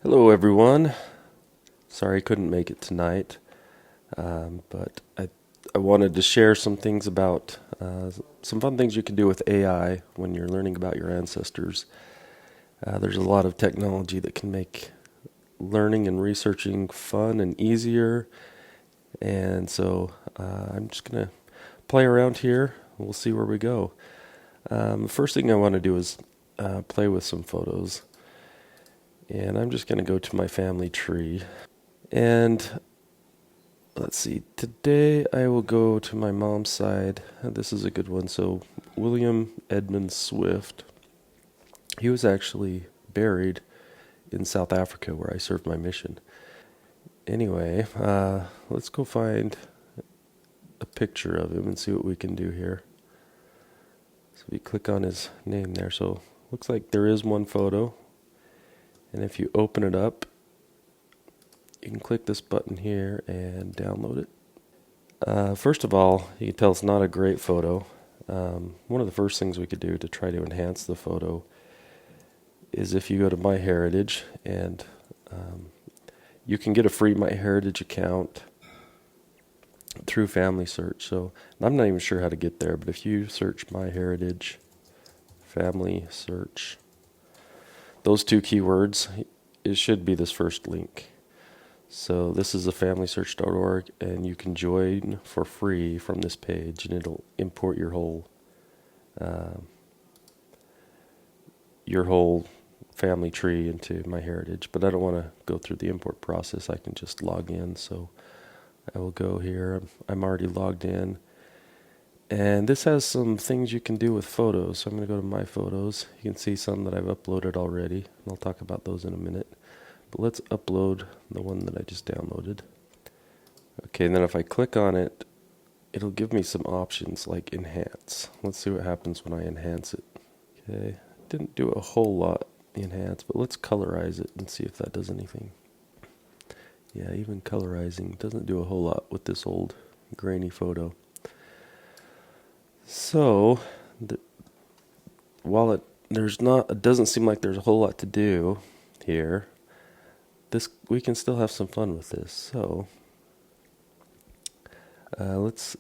Hello, everyone. Sorry I couldn't make it tonight, but I wanted to share some things about some fun things you can do with AI when you're learning about your ancestors. There's a lot of technology that can make learning and researching fun and easier, and so I'm just going to play around here. We'll see where we go. The first thing I want to do is play with some photos, and I'm just going to go to my family tree. And let's see, today I will go to my mom's side. This is a good one. So, William Edmund Swift, he was actually buried in South Africa where I served my mission. Anyway, let's go find a picture of him and see what we can do here. So, we click on his name there. So, looks like there is one photo. And if you open it up, you can click this button here and download it. First of all, you can tell it's not a great photo. One of the first things we could do to try to enhance the photo is if you go to MyHeritage, and you can get a free MyHeritage account through FamilySearch. So I'm not even sure how to get there, but if you search MyHeritage, FamilySearch, those two keywords, it should be this first link. So this is a FamilySearch.org, and you can join for free from this page, and it'll import your whole family tree into MyHeritage. But I don't want to go through the import process. I can just log in. So I will go here. I'm already logged in, and this has some things you can do with photos. So I'm going to go to My Photos. You can see some that I've uploaded already, and I'll talk about those in a minute. But let's upload the one that I just downloaded. Okay, and then if I click on it, it'll give me some options like enhance. Let's see what happens when I enhance it. Okay, didn't do a whole lot enhance, but let's colorize it and see if that does anything. Yeah, even colorizing doesn't do a whole lot with this old grainy photo. So, while it doesn't seem like there's a whole lot to do here, we can still have some fun with this. So there's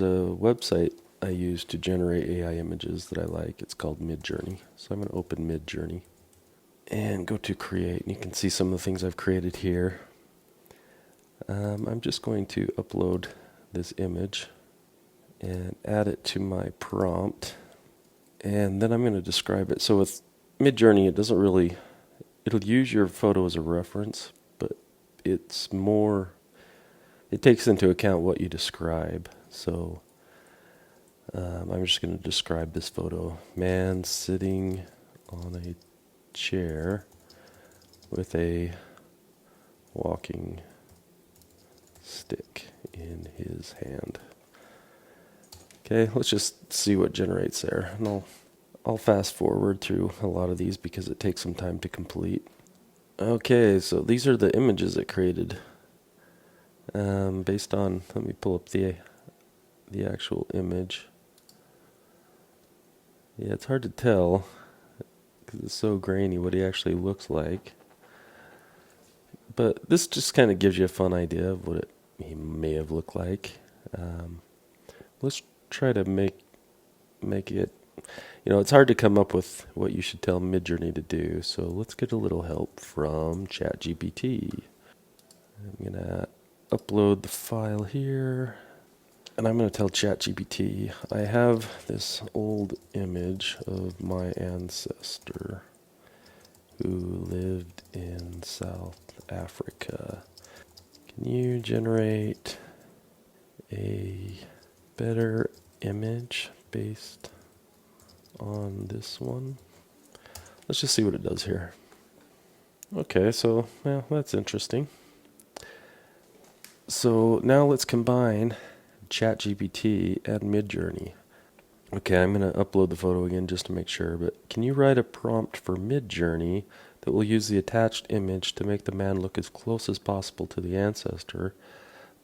a website I use to generate AI images that I like. It's called Midjourney. So I'm going to open Midjourney and go to create, and you can see some of the things I've created here. I'm just going to upload this image and add it to my prompt, and then I'm going to describe it. So with Midjourney, it'll use your photo as a reference, but it takes into account what you describe. So I'm just going to describe this photo. Man sitting on a chair with a walking stick in his hand. Okay, let's just see what generates there. And I'll fast forward through a lot of these because it takes some time to complete. Okay, so these are the images it created. Based on, let me pull up the actual image. Yeah, it's hard to tell because it's so grainy what he actually looks like. But this just kind of gives you a fun idea of what he may have looked like. Let's try to make it. It's hard to come up with what you should tell Midjourney to do. So let's get a little help from ChatGPT. I'm gonna upload the file here, and I'm going to tell ChatGPT, I have this old image of my ancestor who lived in South Africa. Can you generate a better image based on this one? Let's just see what it does here. Okay, so, well, that's interesting. So now let's combine ChatGPT and Midjourney. Okay, I'm going to upload the photo again just to make sure, but can you write a prompt for Midjourney that will use the attached image to make the man look as close as possible to the ancestor,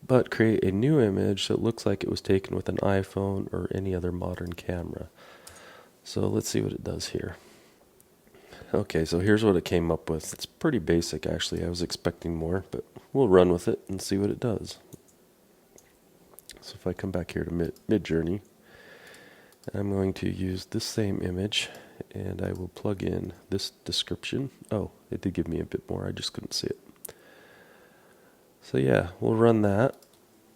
but create a new image that looks like it was taken with an iPhone or any other modern camera? So let's see what it does here. Okay, so here's what it came up with. It's pretty basic, actually. I was expecting more, but we'll run with it and see what it does. So if I come back here to Midjourney, I'm going to use this same image, and I will plug in this description. Oh, it did give me a bit more. I just couldn't see it. So yeah, we'll run that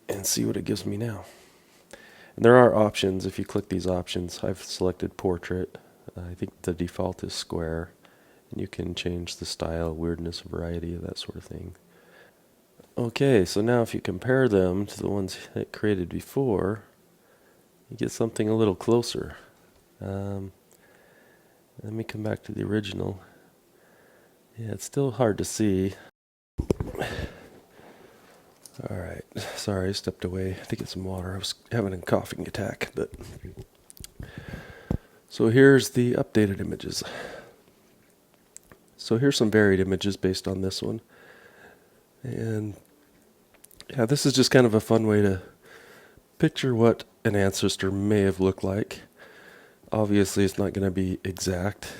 and see what it gives me now. And there are options. If you click these options, I've selected portrait. I think the default is square. And you can change the style, weirdness, variety, that sort of thing. Okay, so now if you compare them to the ones it created before, you get something a little closer. Let me come back to the original. Yeah, it's still hard to see. Alright, sorry, I stepped away to get some water. I was having a coughing attack, but... So here's the updated images. So here's some varied images based on this one. And yeah, this is just kind of a fun way to picture what an ancestor may have looked like. Obviously, it's not going to be exact,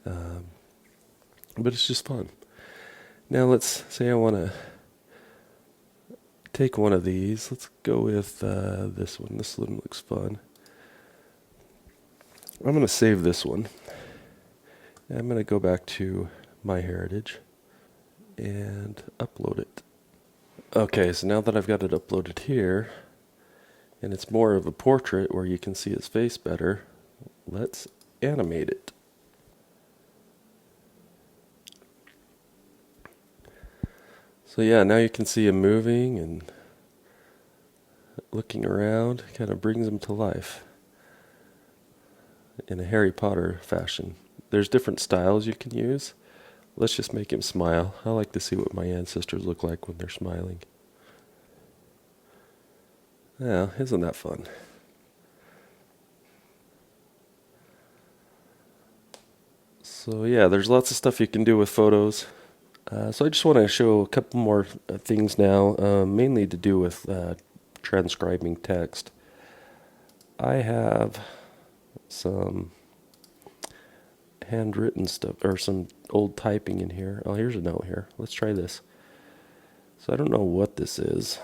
but it's just fun. Now let's say I want to take one of these. Let's go with this one. This one looks fun. I'm going to save this one. I'm going to go back to MyHeritage and upload it. Okay, so now that I've got it uploaded here, and it's more of a portrait where you can see his face better, let's animate it. So yeah, now you can see him moving and looking around, kind of brings him to life in a Harry Potter fashion. There's different styles you can use. Let's just make him smile. I like to see what my ancestors look like when they're smiling. Yeah, isn't that fun? So yeah, there's lots of stuff you can do with photos. So I just want to show a couple more things now, mainly to do with transcribing text. I have some handwritten stuff, or some old typing in here. Oh, here's a note here. Let's try this. So I don't know what this is.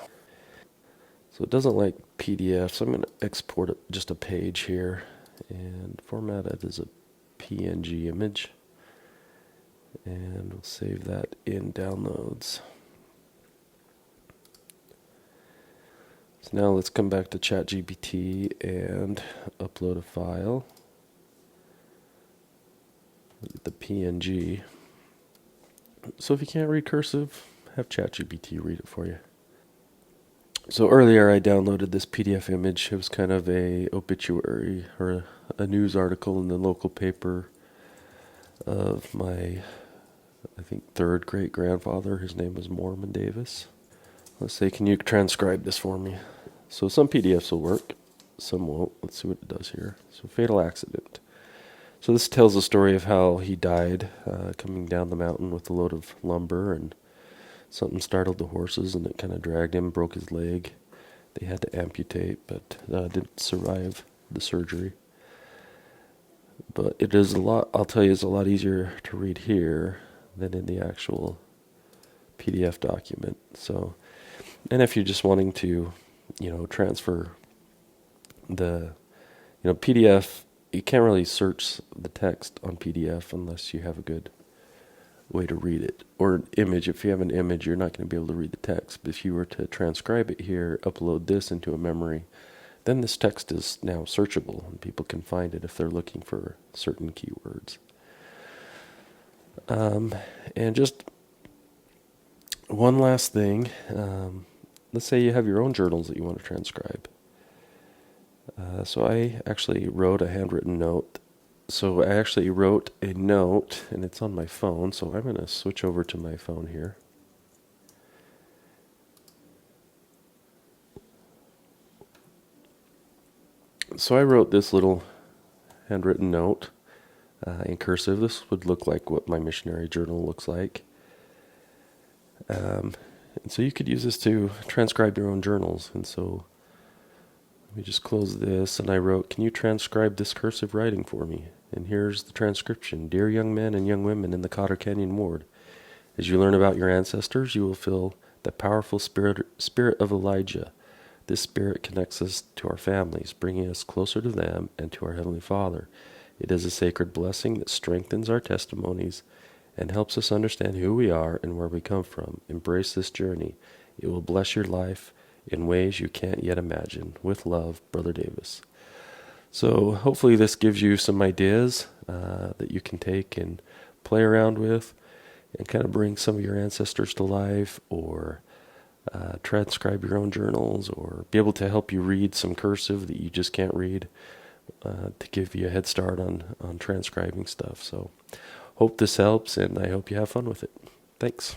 So it doesn't like PDF, so I'm going to export it, just a page here and format it as a PNG image. And we'll save that in downloads. So now let's come back to ChatGPT and upload a file. The PNG. So if you can't read cursive, have ChatGPT read it for you. So earlier I downloaded this PDF image. It was kind of a obituary or a news article in the local paper of my, I think, third great grandfather. His name was Mormon Davis. Let's say, can you transcribe this for me? So some PDFs will work, some won't. Let's see what it does here. So fatal accident. So this tells the story of how he died coming down the mountain with a load of lumber, and something startled the horses and it kind of dragged him, broke his leg. They had to amputate, but didn't survive the surgery. But it is a lot, I'll tell you, it's a lot easier to read here than in the actual PDF document. So, and if you're just wanting to, transfer the, PDF, you can't really search the text on PDF unless you have a good way to read it. Or an image, if you have an image, you're not going to be able to read the text. But if you were to transcribe it here, upload this into a memory, then this text is now searchable and people can find it if they're looking for certain keywords. And just one last thing. Let's say you have your own journals that you want to transcribe. So I actually wrote a handwritten note. So I actually wrote a note, and it's on my phone, so I'm going to switch over to my phone here. So I wrote this little handwritten note in cursive. This would look like what my missionary journal looks like. And so you could use this to transcribe your own journals. And so We just closed this, and I wrote, "Can you transcribe this cursive writing for me?" And here's the transcription. "Dear young men and young women in the Cotter Canyon Ward, as you learn about your ancestors, you will feel the powerful spirit of Elijah. This spirit connects us to our families, bringing us closer to them and to our Heavenly Father. It is a sacred blessing that strengthens our testimonies and helps us understand who we are and where we come from. Embrace this journey. It will bless your life in ways you can't yet imagine. With love, Brother Davis." So hopefully this gives you some ideas that you can take and play around with and kind of bring some of your ancestors to life, or transcribe your own journals, or be able to help you read some cursive that you just can't read, to give you a head start on transcribing stuff. So hope this helps, and I hope you have fun with it. Thanks.